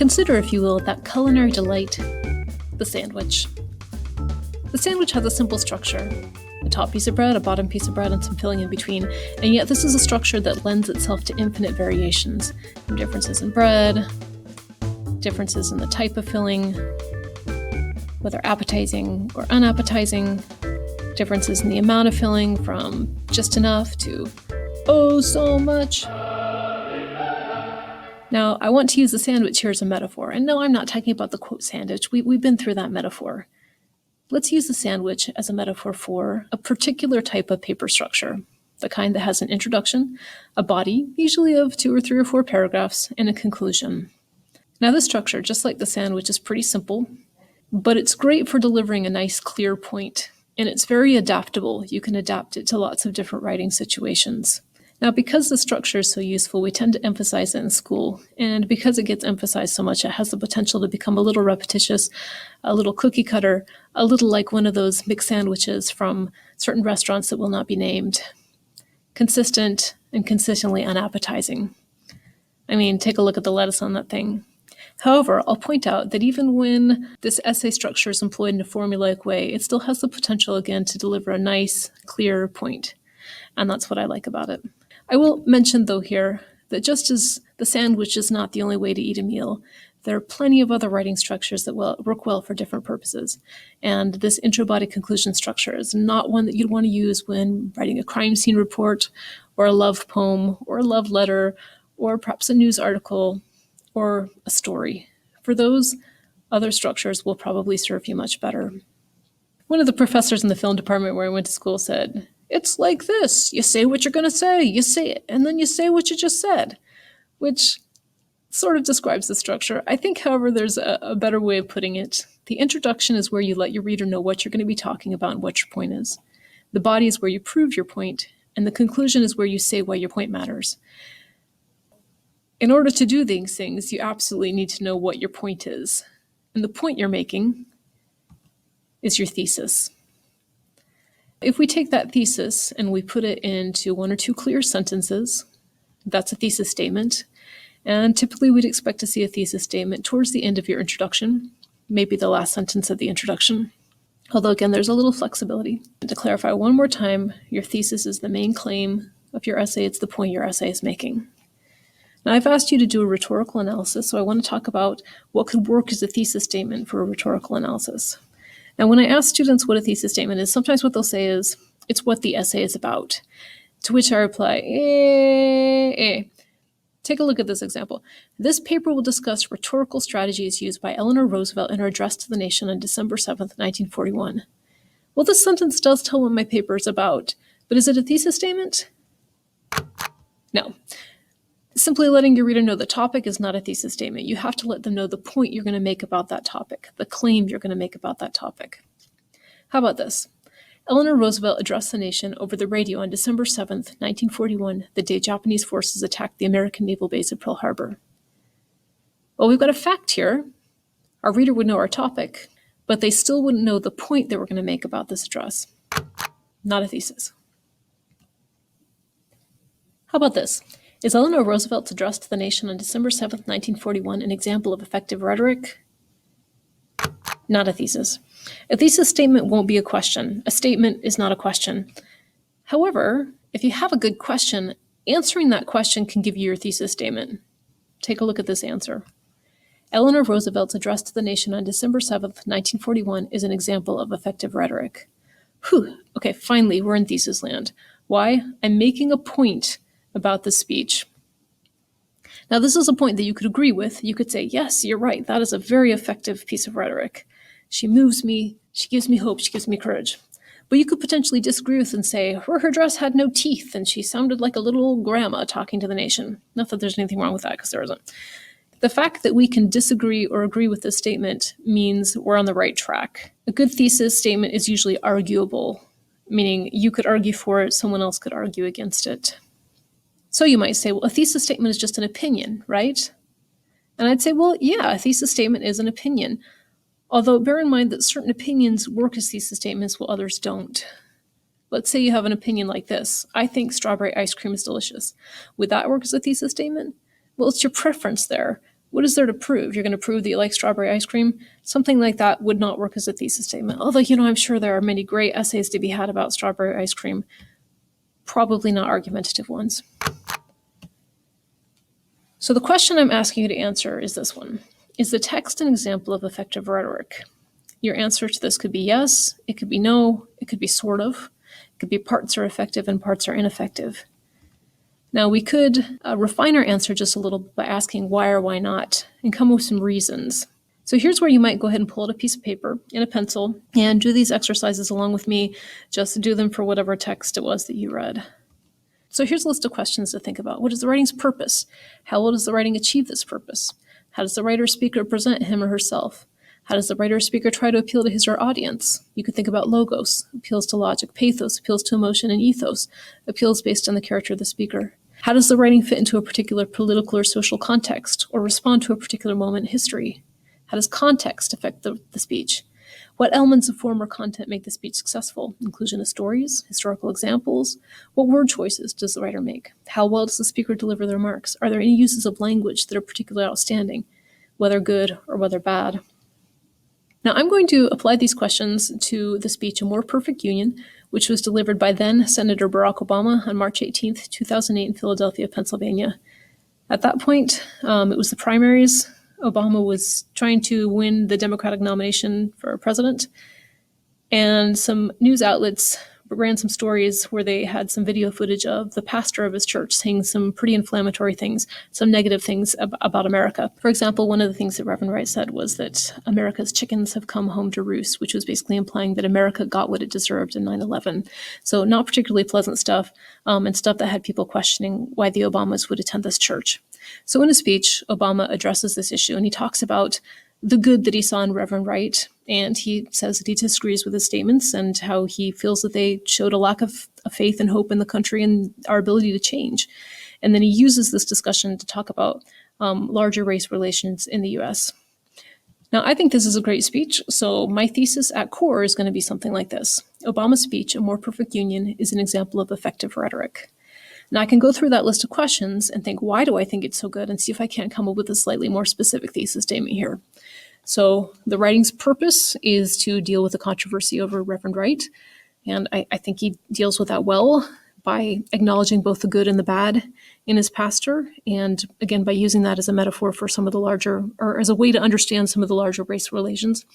Consider, if you will, that culinary delight, the sandwich. The sandwich has a simple structure: a top piece of bread, a bottom piece of bread, and some filling in between, and yet this is a structure that lends itself to infinite variations, from differences in bread, differences in the type of filling, whether appetizing or unappetizing, differences in the amount of filling from just enough to oh so much. Now, I want to use the sandwich here as a metaphor, and no, I'm not talking about the quote sandwich. We've been through that metaphor. Let's use the sandwich as a metaphor for a particular type of paper structure, the kind that has an introduction, a body, usually of 2 or 3 or 4 paragraphs, and a conclusion. Now, this structure, just like the sandwich, is pretty simple, but it's great for delivering a nice, clear point, and it's very adaptable. You can adapt it to lots of different writing situations. Now, because the structure is so useful, we tend to emphasize it in school, and because it gets emphasized so much, it has the potential to become a little repetitious, a little cookie cutter, a little like one of those mixed sandwiches from certain restaurants that will not be named. Consistent and consistently unappetizing. I mean, take a look at the lettuce on that thing. However, I'll point out that even when this essay structure is employed in a formulaic way, it still has the potential, again, to deliver a nice, clear point. And that's what I like about it. I will mention, though, here that just as the sandwich is not the only way to eat a meal, there are plenty of other writing structures that work well for different purposes. And this intro-body conclusion structure is not one that you'd want to use when writing a crime scene report, or a love poem, or a love letter, or perhaps a news article, or a story. For those, other structures will probably serve you much better. One of the professors in the film department where I went to school said, "It's like this. You say what you're going to say, you say it, and then you say what you just said," which sort of describes the structure. I think, however, there's a better way of putting it. The introduction is where you let your reader know what you're going to be talking about and what your point is. The body is where you prove your point, and the conclusion is where you say why your point matters. In order to do these things, you absolutely need to know what your point is. And the point you're making is your thesis. If we take that thesis and we put it into 1 or 2 clear sentences, that's a thesis statement. And typically we'd expect to see a thesis statement towards the end of your introduction, maybe the last sentence of the introduction. Although again, there's a little flexibility. And to clarify one more time, your thesis is the main claim of your essay. It's the point your essay is making. Now, I've asked you to do a rhetorical analysis, so I want to talk about what could work as a thesis statement for a rhetorical analysis. Now, when I ask students what a thesis statement is, sometimes what they'll say is, it's what the essay is about. To which I reply, Take a look at this example. This paper will discuss rhetorical strategies used by Eleanor Roosevelt in her address to the nation on December 7th, 1941. Well, this sentence does tell what my paper is about, but is it a thesis statement? No. Simply letting your reader know the topic is not a thesis statement. You have to let them know the point you're going to make about that topic, the claim you're going to make about that topic. How about this? Eleanor Roosevelt addressed the nation over the radio on December 7th, 1941, the day Japanese forces attacked the American naval base at Pearl Harbor. Well, we've got a fact here. Our reader would know our topic, but they still wouldn't know the point that we're going to make about this address. Not a thesis. How about this? Is Eleanor Roosevelt's address to the nation on December 7th, 1941, an example of effective rhetoric? Not a thesis. A thesis statement won't be a question. A statement is not a question. However, if you have a good question, answering that question can give you your thesis statement. Take a look at this answer. Eleanor Roosevelt's address to the nation on December 7th, 1941 is an example of effective rhetoric. Whew, okay, finally, we're in thesis land. Why? I'm making a point about the speech. Now, this is a point that you could agree with. You could say, yes, you're right. That is a very effective piece of rhetoric. She moves me. She gives me hope. She gives me courage. But you could potentially disagree with and say, her dress had no teeth and she sounded like a little old grandma talking to the nation. Not that there's anything wrong with that, because there isn't. The fact that we can disagree or agree with this statement means we're on the right track. A good thesis statement is usually arguable, meaning you could argue for it, someone else could argue against it. So you might say, well, a thesis statement is just an opinion, right? And I'd say, well, yeah, a thesis statement is an opinion. Although bear in mind that certain opinions work as thesis statements while others don't. Let's say you have an opinion like this. I think strawberry ice cream is delicious. Would that work as a thesis statement? Well, it's your preference there. What is there to prove? You're going to prove that you like strawberry ice cream? Something like that would not work as a thesis statement. Although, I'm sure there are many great essays to be had about strawberry ice cream, probably not argumentative ones. So the question I'm asking you to answer is this one. Is the text an example of effective rhetoric? Your answer to this could be yes, it could be no, it could be sort of. It could be parts are effective and parts are ineffective. Now, we could refine our answer just a little by asking why or why not, and come with some reasons. So here's where you might go ahead and pull out a piece of paper and a pencil and do these exercises along with me, just do them for whatever text it was that you read. So here's a list of questions to think about. What is the writing's purpose? How well does the writing achieve this purpose? How does the writer or speaker present him or herself? How does the writer or speaker try to appeal to his or her audience? You could think about logos, appeals to logic, pathos, appeals to emotion, and ethos, appeals based on the character of the speaker. How does the writing fit into a particular political or social context, or respond to a particular moment in history? How does context affect the speech? What elements of form or content make the speech successful? Inclusion of stories, historical examples. What word choices does the writer make? How well does the speaker deliver their remarks? Are there any uses of language that are particularly outstanding, whether good or whether bad? Now, I'm going to apply these questions to the speech A More Perfect Union, which was delivered by then Senator Barack Obama on March 18, 2008 in Philadelphia, Pennsylvania. At that point, it was the primaries. Obama was trying to win the Democratic nomination for president, and some news outlets ran some stories where they had some video footage of the pastor of his church saying some pretty inflammatory things, some negative things about America. For example, one of the things that Reverend Wright said was that America's chickens have come home to roost, which was basically implying that America got what it deserved in 9/11. So not particularly pleasant stuff, and stuff that had people questioning why the Obamas would attend this church. So in a speech, Obama addresses this issue, and he talks about the good that he saw in Reverend Wright, and he says that he disagrees with his statements and how he feels that they showed a lack of faith and hope in the country and our ability to change. And then he uses this discussion to talk about larger race relations in the U.S. Now, I think this is a great speech, so my thesis at core is going to be something like this. Obama's speech, A More Perfect Union, is an example of effective rhetoric. Now, I can go through that list of questions and think, why do I think it's so good, and see if I can't come up with a slightly more specific thesis statement here. So the writing's purpose is to deal with the controversy over Reverend Wright, and I think he deals with that well by acknowledging both the good and the bad in his pastor, and again, by using that as a metaphor for some of the larger, or as a way to understand some of the larger race relations.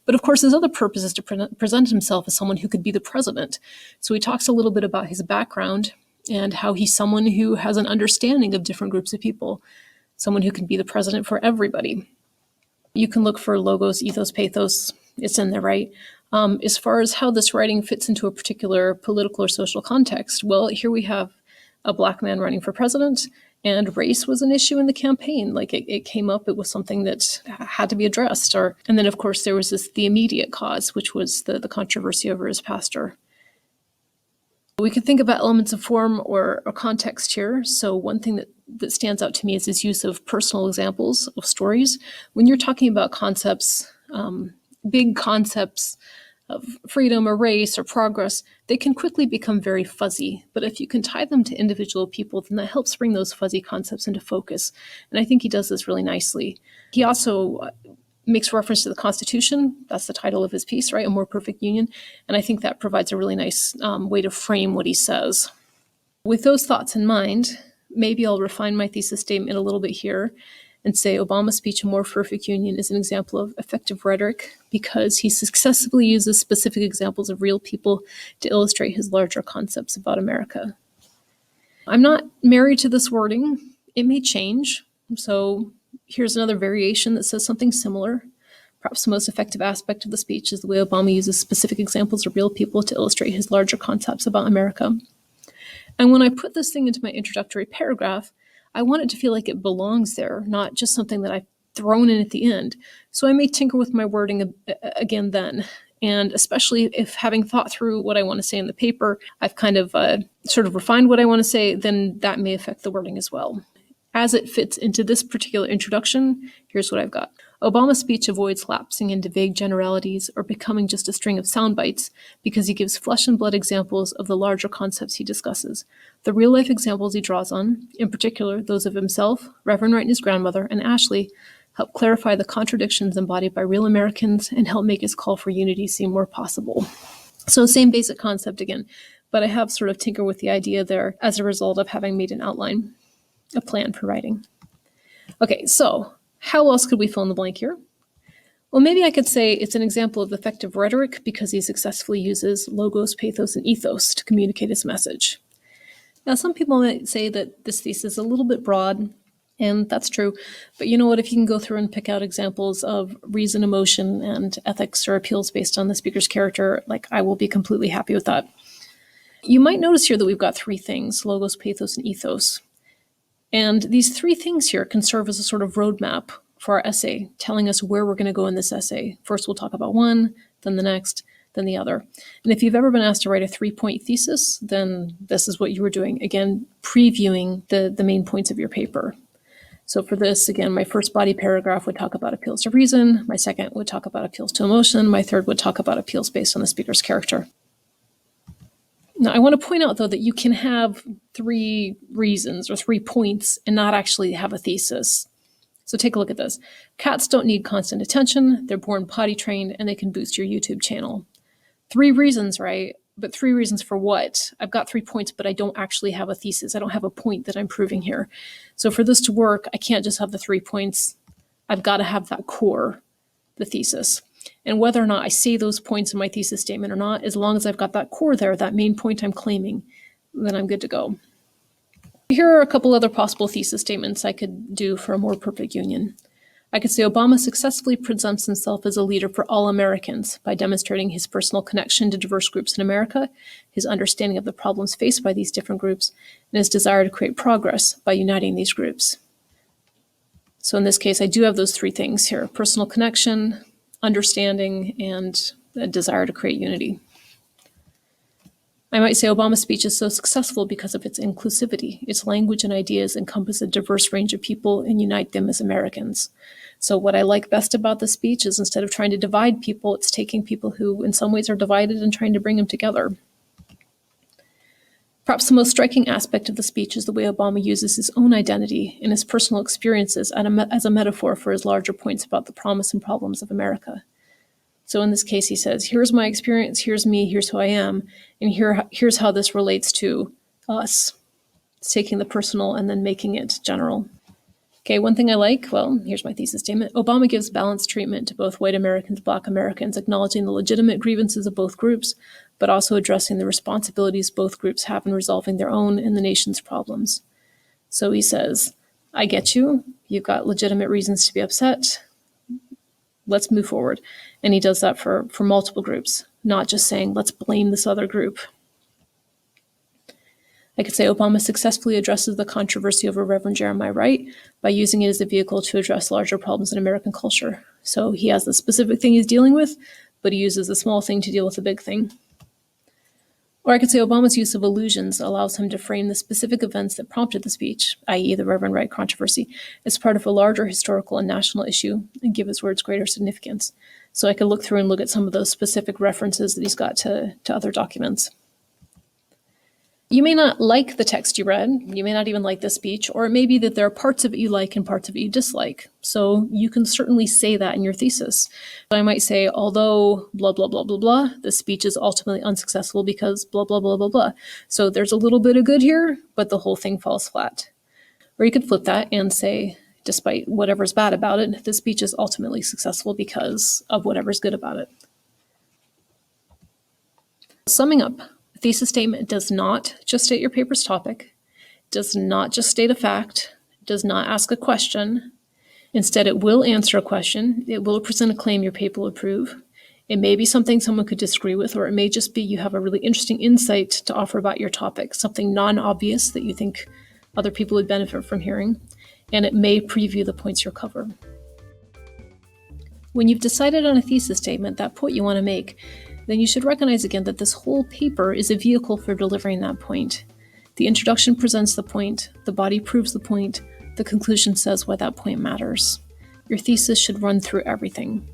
But of course, his other purpose is to present himself as someone who could be the president. So he talks a little bit about his background and how he's someone who has an understanding of different groups of people, someone who can be the president for everybody. You can look for logos, ethos, pathos, it's in there, right? As far as how this writing fits into a particular political or social context, well, here we have a Black man running for president, and race was an issue in the campaign. Like it came up, it was something that had to be addressed. And then, of course, there was the immediate cause, which was the controversy over his pastor. We could think about elements of form or context here. So one thing that stands out to me is his use of personal examples of stories. When you're talking about concepts, big concepts of freedom or race or progress, they can quickly become very fuzzy. But if you can tie them to individual people, then that helps bring those fuzzy concepts into focus. And I think he does this really nicely. He also makes reference to the Constitution. That's the title of his piece, right? A More Perfect Union. And I think that provides a really nice way to frame what he says. With those thoughts in mind, maybe I'll refine my thesis statement a little bit here and say Obama's speech, A More Perfect Union, is an example of effective rhetoric because he successfully uses specific examples of real people to illustrate his larger concepts about America. I'm not married to this wording. It may change. So here's another variation that says something similar. Perhaps the most effective aspect of the speech is the way Obama uses specific examples of real people to illustrate his larger concepts about America. And when I put this thing into my introductory paragraph, I want it to feel like it belongs there, not just something that I've thrown in at the end. So I may tinker with my wording again then. And especially if, having thought through what I want to say in the paper, I've kind of sort of refined what I want to say, then that may affect the wording as well. As it fits into this particular introduction, here's what I've got. Obama's speech avoids lapsing into vague generalities or becoming just a string of sound bites because he gives flesh and blood examples of the larger concepts he discusses. The real-life examples he draws on, in particular those of himself, Reverend Wright and his grandmother, and Ashley, help clarify the contradictions embodied by real Americans and help make his call for unity seem more possible. So same basic concept again, but I have sort of tinkered with the idea there as a result of having made an outline, a plan for writing. Okay, so how else could we fill in the blank here? Well, maybe I could say it's an example of effective rhetoric because he successfully uses logos, pathos, and ethos to communicate his message. Now, some people might say that this thesis is a little bit broad, and that's true. But you know what? If you can go through and pick out examples of reason, emotion, and ethics or appeals based on the speaker's character, I will be completely happy with that. You might notice here that we've got three things: logos, pathos, and ethos. And these three things here can serve as a sort of roadmap for our essay, telling us where we're going to go in this essay. First, we'll talk about one, then the next, then the other. And if you've ever been asked to write a three-point thesis, then this is what you were doing. Again, previewing the main points of your paper. So for this, again, my first body paragraph would talk about appeals to reason. My second would talk about appeals to emotion. My third would talk about appeals based on the speaker's character. Now, I want to point out, though, that you can have three reasons or 3 points and not actually have a thesis. So take a look at this. Cats don't need constant attention. They're born potty trained, and they can boost your YouTube channel. 3 reasons, right? But 3 reasons for what? I've got 3 points, but I don't actually have a thesis. I don't have a point that I'm proving here. So for this to work, I can't just have the 3 points. I've got to have that core, the thesis. And whether or not I say those points in my thesis statement or not, as long as I've got that core there, that main point I'm claiming, then I'm good to go. Here are a couple other possible thesis statements I could do for a more perfect union. I could say Obama successfully presents himself as a leader for all Americans by demonstrating his personal connection to diverse groups in America, his understanding of the problems faced by these different groups, and his desire to create progress by uniting these groups. So in this case, I do have those 3 things here: personal connection, understanding, and a desire to create unity. I might say Obama's speech is so successful because of its inclusivity. Its language and ideas encompass a diverse range of people and unite them as Americans. So what I like best about the speech is instead of trying to divide people, it's taking people who in some ways are divided and trying to bring them together. Perhaps the most striking aspect of the speech is the way Obama uses his own identity and his personal experiences as a metaphor for his larger points about the promise and problems of America. So in this case, he says, here's my experience, here's me, here's who I am, and here's how this relates to us. It's taking the personal and then making it general. Okay, one thing I like, well, here's my thesis statement. Obama gives balanced treatment to both white Americans, Black Americans, acknowledging the legitimate grievances of both groups, but also addressing the responsibilities both groups have in resolving their own and the nation's problems. So he says, I get you. You've got legitimate reasons to be upset. Let's move forward. And he does that for multiple groups, not just saying, let's blame this other group. I could say Obama successfully addresses the controversy over Reverend Jeremiah Wright by using it as a vehicle to address larger problems in American culture. So he has the specific thing he's dealing with, but he uses the small thing to deal with the big thing. Or I could say Obama's use of allusions allows him to frame the specific events that prompted the speech, i.e. the Reverend Wright controversy, as part of a larger historical and national issue and give his words greater significance. So I could look through and look at some of those specific references that he's got to other documents. You may not like the text you read, you may not even like the speech, or it may be that there are parts of it you like and parts of it you dislike. So you can certainly say that in your thesis. I might say, although blah, blah, blah, blah, blah, the speech is ultimately unsuccessful because blah, blah, blah, blah, blah. So there's a little bit of good here, but the whole thing falls flat. Or you could flip that and say, despite whatever's bad about it, the speech is ultimately successful because of whatever's good about it. Summing up, a thesis statement does not just state your paper's topic, does not just state a fact, does not ask a question. Instead, it will answer a question. It will present a claim your paper will approve. It may be something someone could disagree with, or it may just be you have a really interesting insight to offer about your topic, something non-obvious that you think other people would benefit from hearing, and it may preview the points you'll cover. When you've decided on a thesis statement, that point you want to make, then you should recognize again that this whole paper is a vehicle for delivering that point. The introduction presents the point, the body proves the point, the conclusion says why that point matters. Your thesis should run through everything.